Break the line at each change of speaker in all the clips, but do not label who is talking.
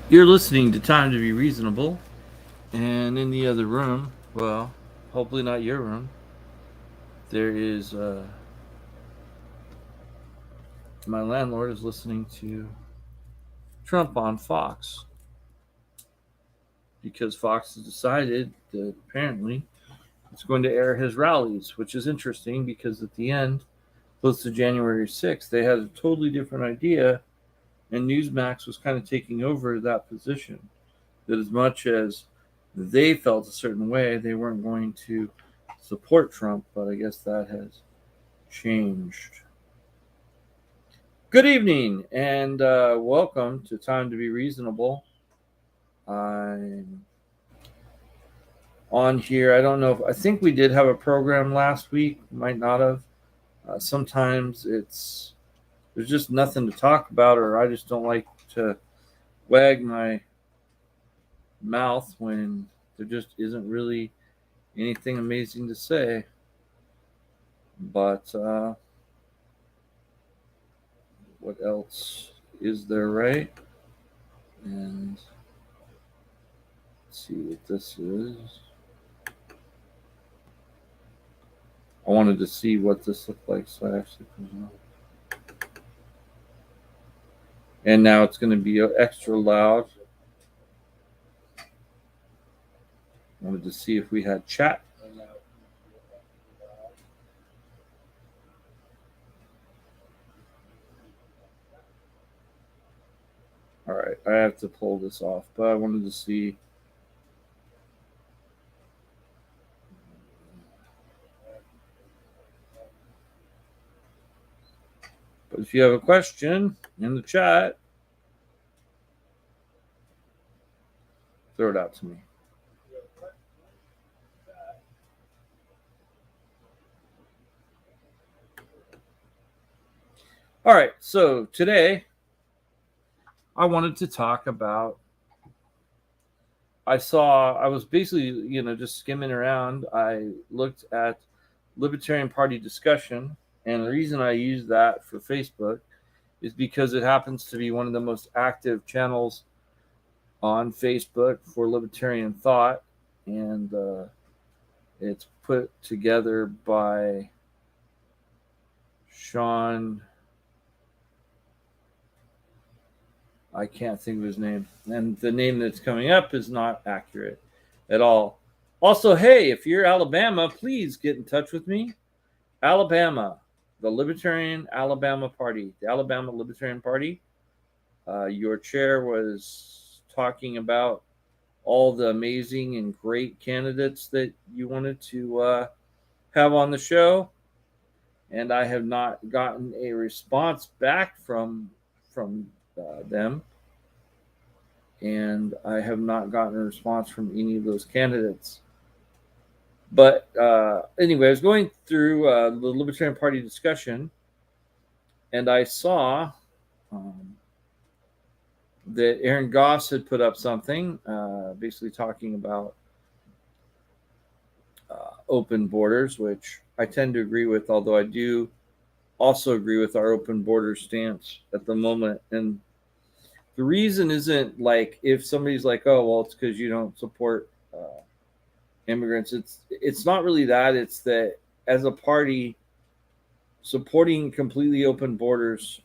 You're listening to Time to Be Reasonable, and in the other room, well, hopefully not your room, there is my landlord is listening to Trump on Fox because Fox has decided that apparently it's going to air his rallies, which is interesting because at the end, close to January 6th, they had a totally different idea, and Newsmax was kind of taking over that position. That as much as they felt a certain way, they weren't going to support Trump, but I guess that has changed. Good evening and welcome to Time to Be Reasonable. I'm on here. I don't know if I think we did have a program last week, might not have. Sometimes there's just nothing to talk about, or I just don't like to wag my mouth when there just isn't really anything amazing to say. But what else is there, right? And let's see what this is. I wanted to see what this looked like, so I actually put it on. And now it's going to be extra loud. I wanted to see if we had chat. All right, I have to pull this off, but I wanted to see. But if you have a question in the chat, throw it out to me. All right, so today I wanted to talk about. I was basically, just skimming around. I looked at Libertarian Party discussion, and the reason I use that for Facebook is because it happens to be one of the most active channels on Facebook for libertarian thought, and it's put together by Sean. I can't think of his name, and the name that's coming up is not accurate at all. Also, hey, if you're Alabama, please get in touch with me. Alabama, the Libertarian Alabama Party, the Alabama Libertarian Party. Your chair was talking about all the amazing and great candidates that you wanted to have on the show, and I have not gotten a response back from them, and I have not gotten a response from any of those candidates. But anyway, I was going through the Libertarian Party discussion, and I saw um, that Aaron Goss had put up something, basically talking about open borders, which I tend to agree with, although I do also agree with our open border stance at the moment. And the reason isn't like if somebody's like, oh, well, it's because you don't support immigrants. It's not really that. It's that as a party, supporting completely open borders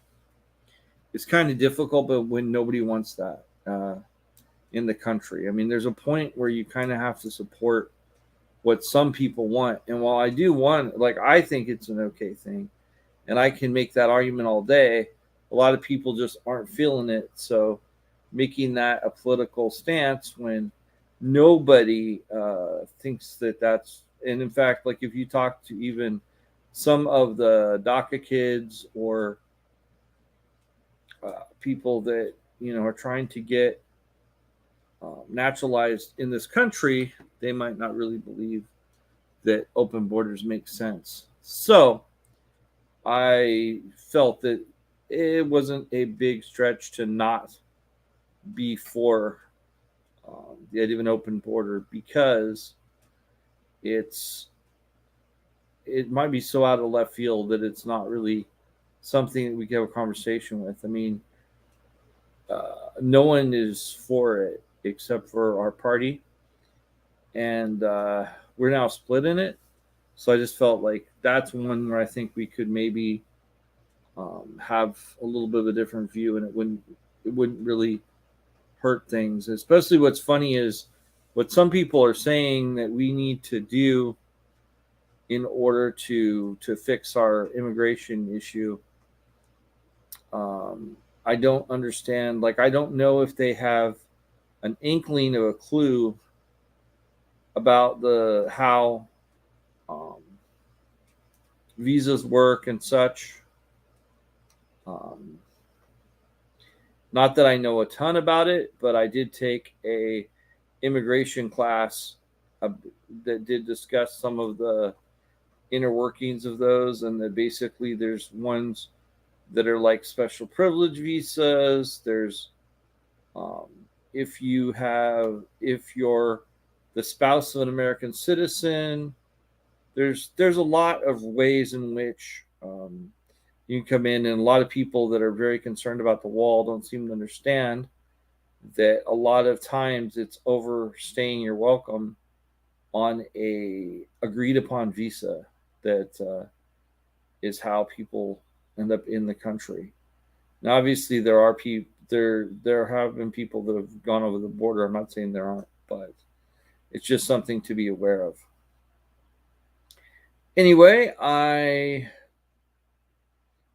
is kind of difficult, but when nobody wants that in the country. I mean, there's a point where you kind of have to support what some people want. And while I do want, like, I think it's an okay thing, and I can make that argument all day, a lot of people just aren't feeling it. So making that a political stance when nobody thinks that that's, and in fact, like if you talk to even some of the DACA kids or people that are trying to get naturalized in this country, they might not really believe that open borders make sense. So I felt that it wasn't a big stretch to not be for the idea of an open border because it's it might be so out of left field that it's not really something that we can have a conversation with. I mean, no one is for it except for our party, and we're now split in it. So I just felt like that's one where I think we could maybe have a little bit of a different view, and it wouldn't really hurt things. Especially what's funny is what some people are saying that we need to do in order to fix our immigration issue. Um, I don't understand. Like, I don't know if they have an inkling of a clue about the how um, visas work and such. Um, Not that I know a ton about it, but I did take a immigration class uh, that did discuss some of the inner workings of those, and that basically there's ones that are like special privilege visas. There's um, if you're the spouse of an American citizen. There's a lot of ways in which you can come in, and a lot of people that are very concerned about the wall don't seem to understand that a lot of times it's overstaying your welcome on a agreed upon visa that is how people end up in the country. Now, obviously, there have been people that have gone over the border. I'm not saying there aren't, but it's just something to be aware of. Anyway, I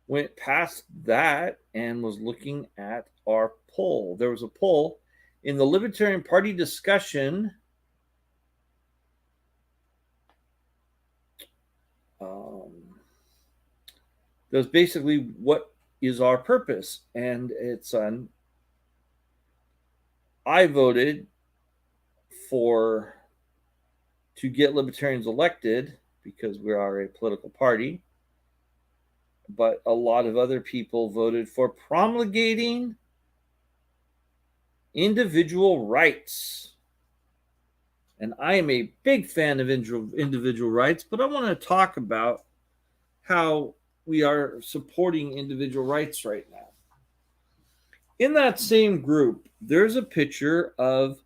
went past that and was looking at our poll. There was a poll in the Libertarian Party discussion. That was basically what is our purpose, and it's I voted for to get libertarians elected because we are a political party, but a lot of other people voted for promulgating individual rights. And I am a big fan of individual rights, but I want to talk about how we are supporting individual rights right now. In that same group, there's a picture of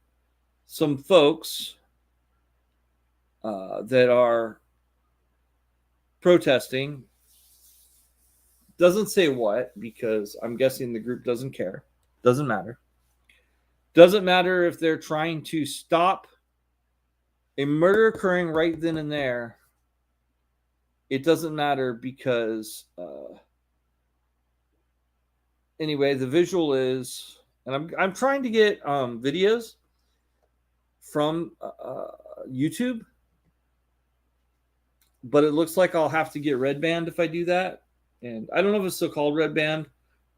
some folks that are protesting. Doesn't say what, because I'm guessing the group doesn't care. Doesn't matter. Doesn't matter if they're trying to stop a murder occurring right then and there. It doesn't matter because anyway, the visual is, and I'm trying to get videos from YouTube, but it looks like I'll have to get Red Band if I do that. And I don't know if it's still called Red Band,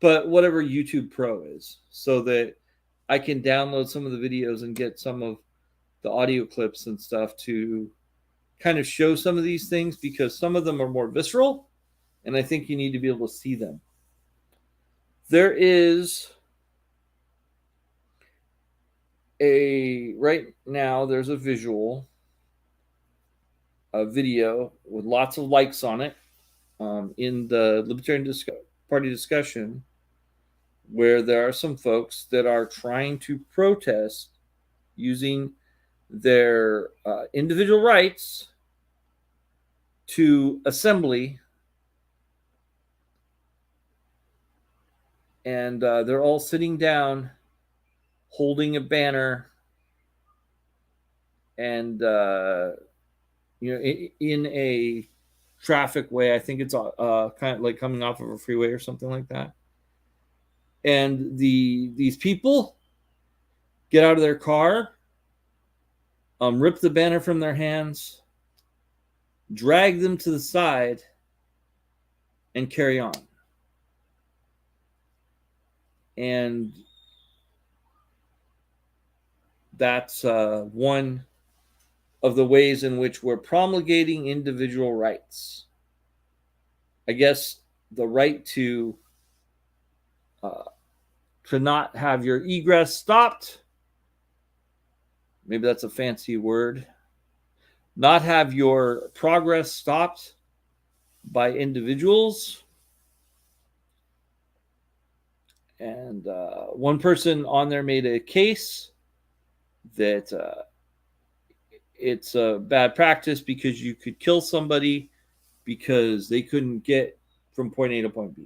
but whatever YouTube Pro is, so that I can download some of the videos and get some of the audio clips and stuff to kind of show some of these things, because some of them are more visceral, and I think you need to be able to see them. There is right now, there's a video with lots of likes on it in the Libertarian Party discussion, where there are some folks that are trying to protest using their individual rights to assembly, and they're all sitting down holding a banner, and in a traffic way. I think it's kind of like coming off of a freeway or something like that. And these people get out of their car, rip the banner from their hands, drag them to the side, and carry on. And that's one of the ways in which we're promulgating individual rights. I guess the right to not have your egress stopped. Maybe that's a fancy word. Not have your progress stopped by individuals. And one person on there made a case that it's a bad practice because you could kill somebody because they couldn't get from point A to point B.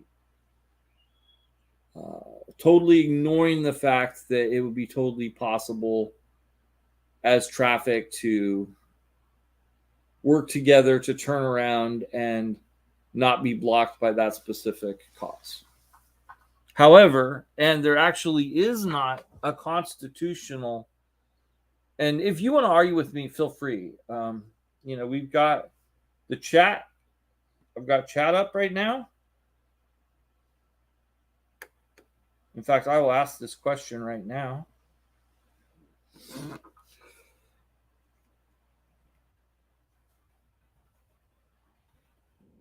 Totally ignoring the fact that it would be totally possible as traffic to work together to turn around and not be blocked by that specific cause. However, and there actually is not a constitutional, and if you want to argue with me, feel free. We've got the chat. I've got chat up right now. In fact, I will ask this question right now.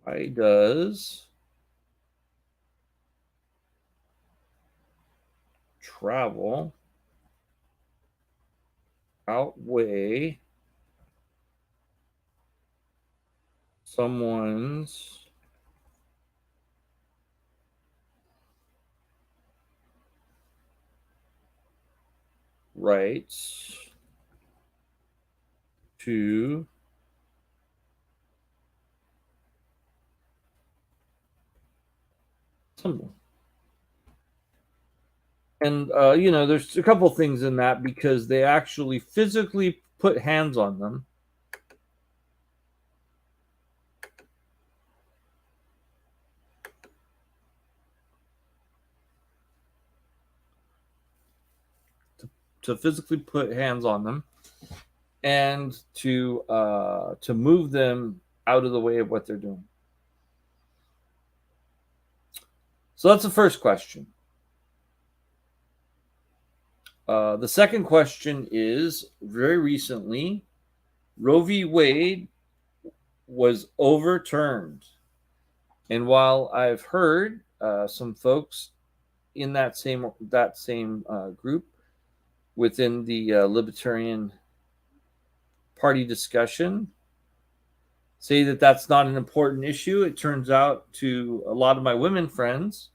Why does travel outweigh someone's rights to assemble? And there's a couple things in that because they actually physically put hands on them. To physically put hands on them and to move them out of the way of what they're doing. So that's the first question. The second question is, very recently, Roe v. Wade was overturned. And while I've heard some folks in that same group within the Libertarian Party discussion say that that's not an important issue, it turns out to a lot of my women friends,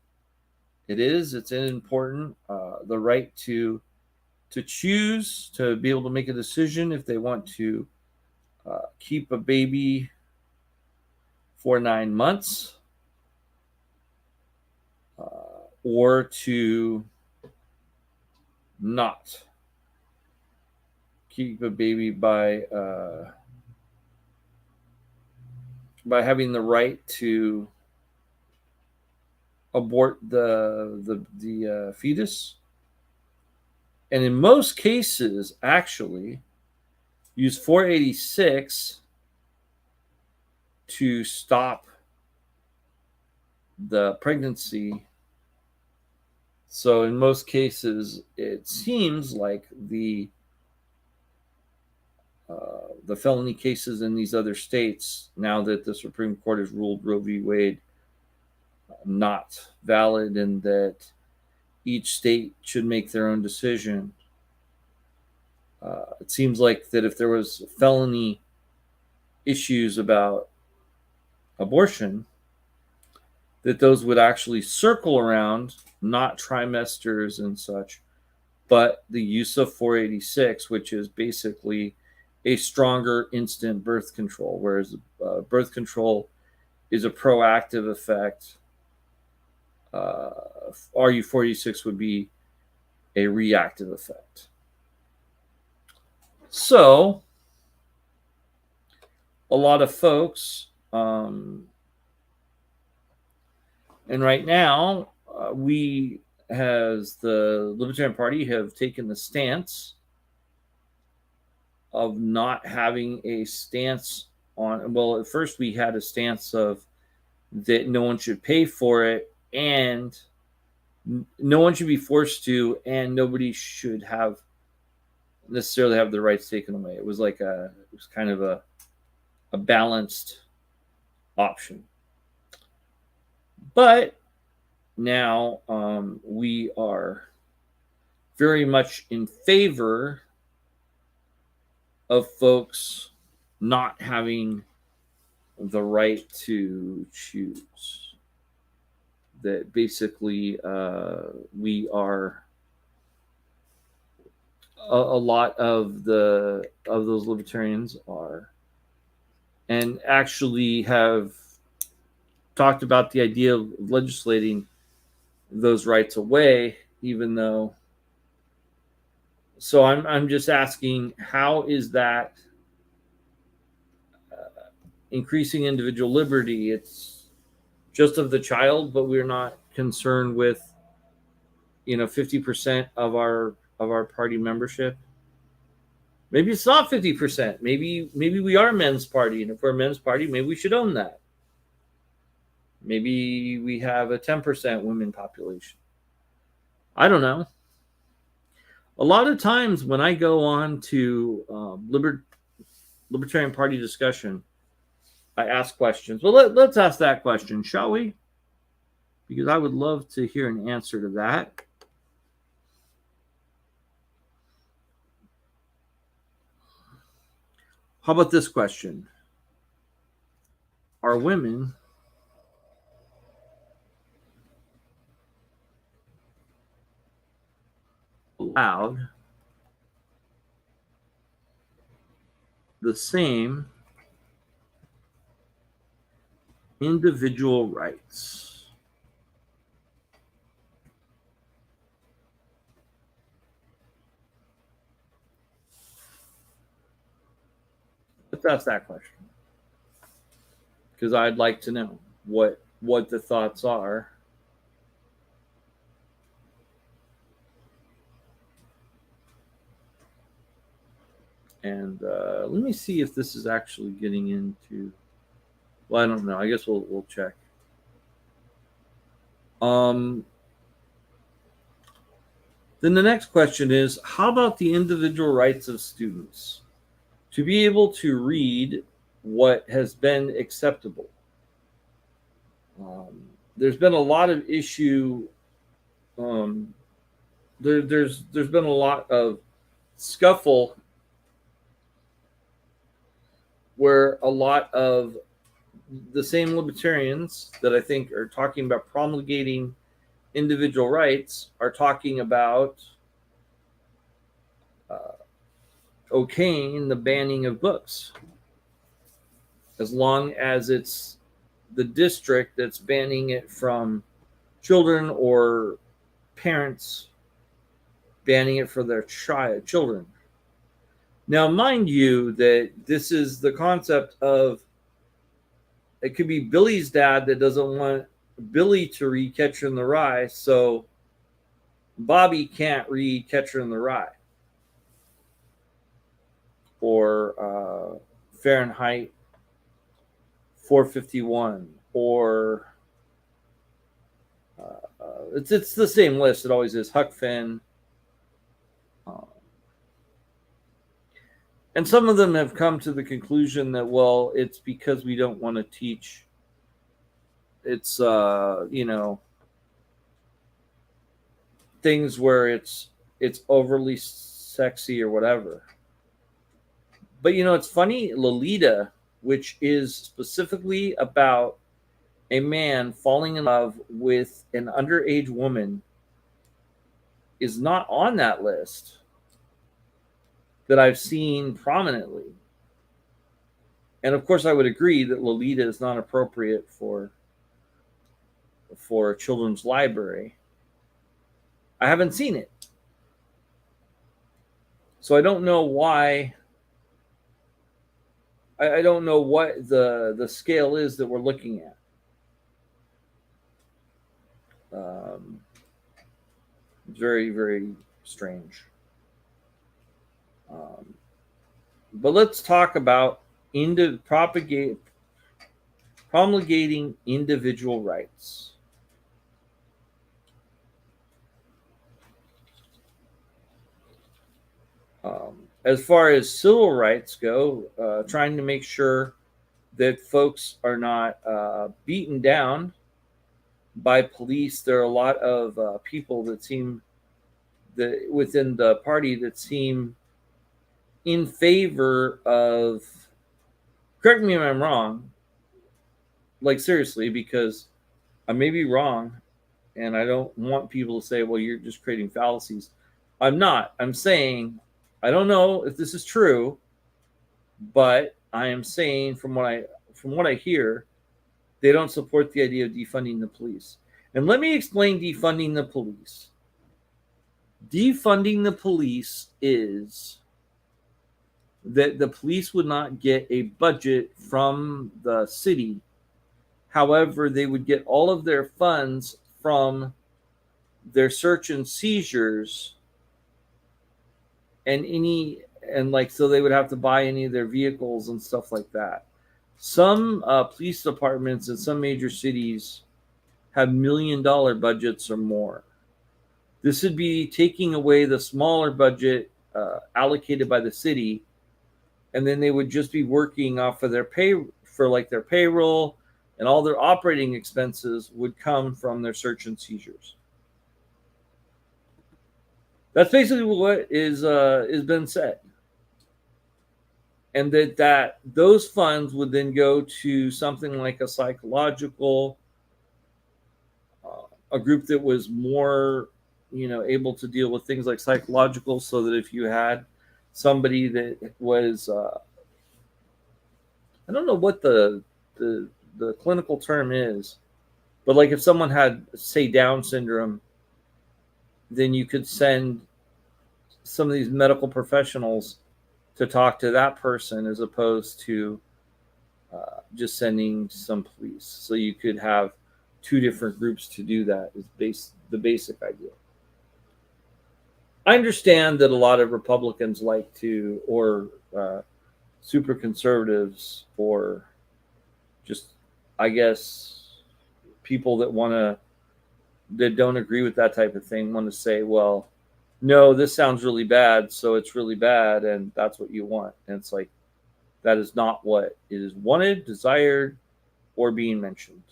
it's important. The right to choose, to be able to make a decision if they want to keep a baby for 9 months or to not keep a baby by having the right to abort the fetus, and in most cases actually use 486 to stop the pregnancy. So in most cases, it seems like the felony cases in these other states, now that the Supreme Court has ruled Roe v. Wade not valid and that each state should make their own decision, it seems like that if there was felony issues about abortion, that those would actually circle around, not trimesters and such, but the use of 486, which is basically a stronger instant birth control, whereas birth control is a proactive effect. RU486 would be a reactive effect. So, a lot of folks, and right now, we, as the Libertarian Party, have taken the stance of not having a stance on, well, at first we had a stance of that no one should pay for it and no one should be forced to, and nobody should necessarily have the rights taken away. It was kind of a balanced option. But now we are very much in favor of folks not having the right to choose. that basically we are a lot of those libertarians are, and actually have talked about the idea of legislating those rights away, even though. So I'm just asking, how is that increasing individual liberty? It's just of the child, but we're not concerned with 50% of our party membership. Maybe it's not 50%. Maybe we are a men's party, and if we're a men's party, maybe we should own that. Maybe we have a 10% women population. I don't know. A lot of times when I go on to Libertarian Party discussion, I ask questions. Well, let's ask that question, shall we? Because I would love to hear an answer to that. How about this question? Are women allowed the same individual rights? Let's ask that question, because I'd like to know what the thoughts are. And let me see if this is actually getting into. Well, I don't know. I guess we'll check. Then the next question is, how about the individual rights of students to be able to read what has been acceptable? There's been a lot of issue. There's been a lot of scuffle where a lot of the same libertarians that I think are talking about promulgating individual rights are talking about okaying the banning of books, as long as it's the district that's banning it from children or parents banning it for their children. Now, mind you, that this is the concept of, it could be Billy's dad that doesn't want Billy to read Catcher in the Rye, so Bobby can't read Catcher in the Rye or Fahrenheit 451, or it's the same list. It always is. Huck Finn. And some of them have come to the conclusion that, well, it's because we don't want to teach. It's things where it's overly sexy or whatever. But it's funny, Lolita, which is specifically about a man falling in love with an underage woman, is not on that list that I've seen prominently. And of course, I would agree that Lolita is not appropriate for a children's library. I haven't seen it, so I don't know why. I don't know what the scale is that we're looking at. It's very, very strange. But let's talk about promulgating individual rights. As far as civil rights go, trying to make sure that folks are not beaten down by police. There are a lot of people that seem that within the party that seem in favor of. Correct me if I'm wrong. Like, seriously, because I may be wrong. and I don't want people to say, well, you're just creating fallacies. I'm not. I'm saying, I don't know if this is true, but I am saying from what I hear, they don't support the idea of defunding the police. And let me explain defunding the police. Defunding the police is that the police would not get a budget from the city. However, they would get all of their funds from their search and seizures and like, so they would have to buy any of their vehicles and stuff like that. Some police departments in some major cities have $1 million budgets or more. This would be taking away the smaller budget allocated by the city, and then they would just be working off of their pay for like their payroll, and all their operating expenses would come from their search and seizures. That's basically what is been said, and that those funds would then go to something like a psychological, a group that was more, able to deal with things like psychological, so that if you had somebody that was, I don't know what the clinical term is, but like if someone had, say, Down syndrome, then you could send some of these medical professionals to talk to that person as opposed to just sending some police. So you could have two different groups to do that is the basic idea. I understand that a lot of Republicans like to, or super conservatives, or just, I guess, people that don't agree with that type of thing want to say, well, no, this sounds really bad, so it's really bad, and that's what you want. And it's like, that is not what is wanted, desired, or being mentioned.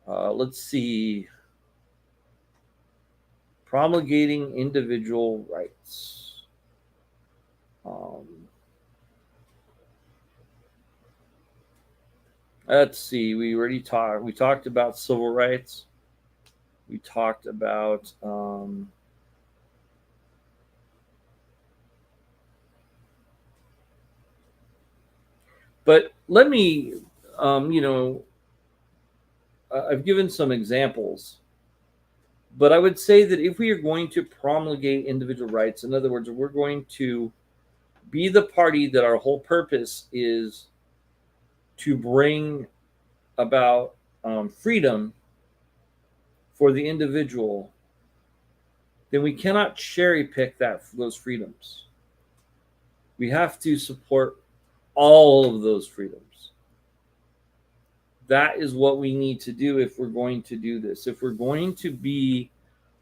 Let's see. Promulgating individual rights. Let's see. We talked about civil rights. We talked about but let me I've given some examples, but I would say that if we are going to promulgate individual rights, in other words, we're going to be the party that our whole purpose is to bring about freedom for the individual, then we cannot cherry pick those freedoms. We have to support all of those freedoms. That is what we need to do if we're going to do this. If we're going to be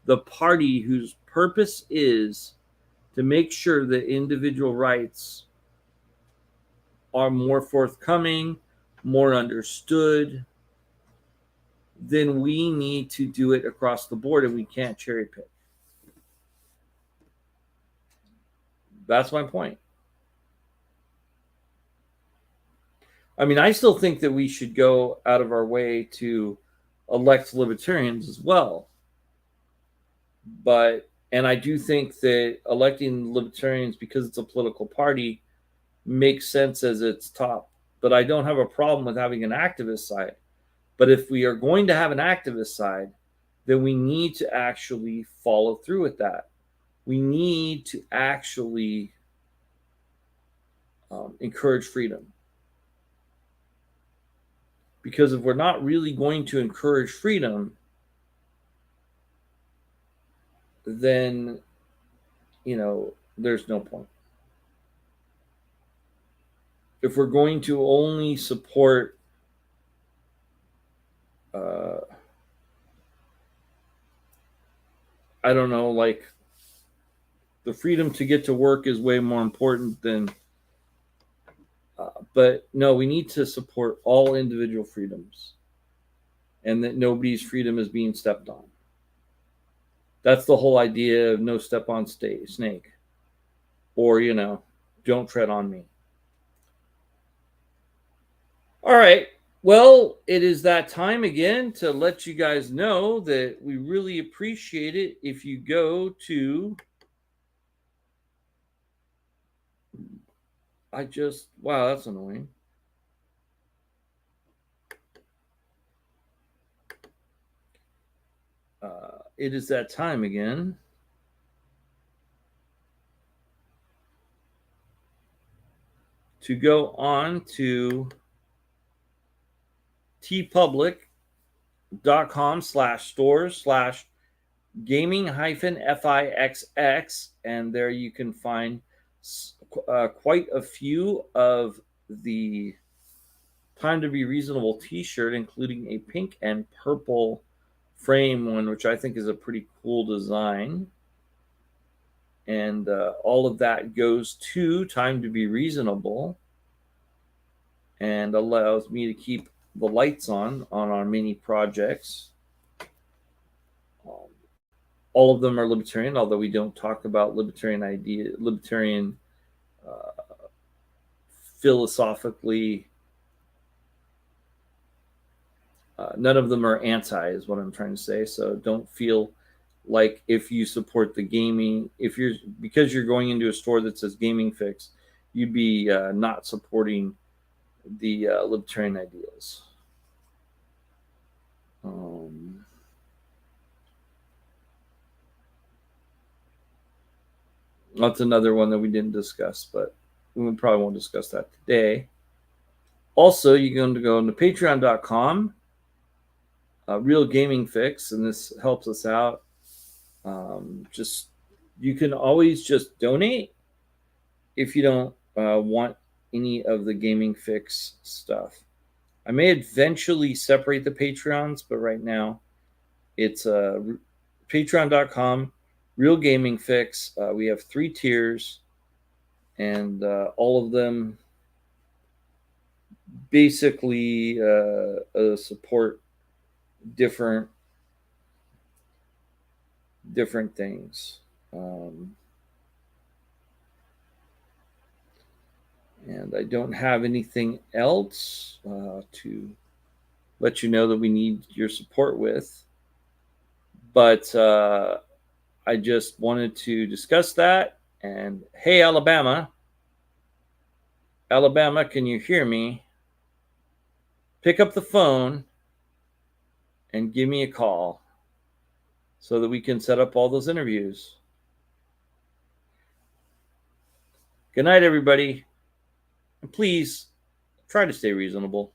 the party whose purpose is to make sure that individual rights are more forthcoming, more understood, then we need to do it across the board, and we can't cherry pick. That's my point. I mean, I still think that we should go out of our way to elect libertarians as well. And I do think that electing libertarians, because it's a political party, makes sense as its top. But I don't have a problem with having an activist side. But if we are going to have an activist side, then we need to actually follow through with that. We need to actually encourage freedom. Because if we're not really going to encourage freedom, then, there's no point. If we're going to only support I don't know, like the freedom to get to work is way more important than but no, we need to support all individual freedoms, and that nobody's freedom is being stepped on. That's the whole idea of no step on snake, or, don't tread on me. All right, Well, it is that time again to let you guys know that we really appreciate it if you go to. Wow, that's annoying. It is that time again to go on to tpublic.com/stores/gaming-fixx, and there you can find quite a few of the Time to Be Reasonable t-shirt, including a pink and purple frame one, which I think is a pretty cool design. And all of that goes to Time to Be Reasonable and allows me to keep the lights on our mini projects. All of them are libertarian, although we don't talk about libertarian philosophically. None of them are anti, is what I'm trying to say. So don't feel like if you support the gaming, because you're going into a store that says Gaming Fix, you'd be not supporting the libertarian ideals. That's another one that we didn't discuss, but we probably won't discuss that today. Also, you're going to go into patreon.com, Real Gaming Fix, and this helps us out. You can always just donate if you don't want any of the Gaming Fix stuff. I may eventually separate the Patreons, but right now it's patreon.com, Real Gaming Fix. We have 3 tiers, and all of them basically support different things. And I don't have anything else to let you know that we need your support with. But I just wanted to discuss that. And hey, Alabama, can you hear me? Pick up the phone and give me a call so that we can set up all those interviews. Good night, everybody. And please try to stay reasonable.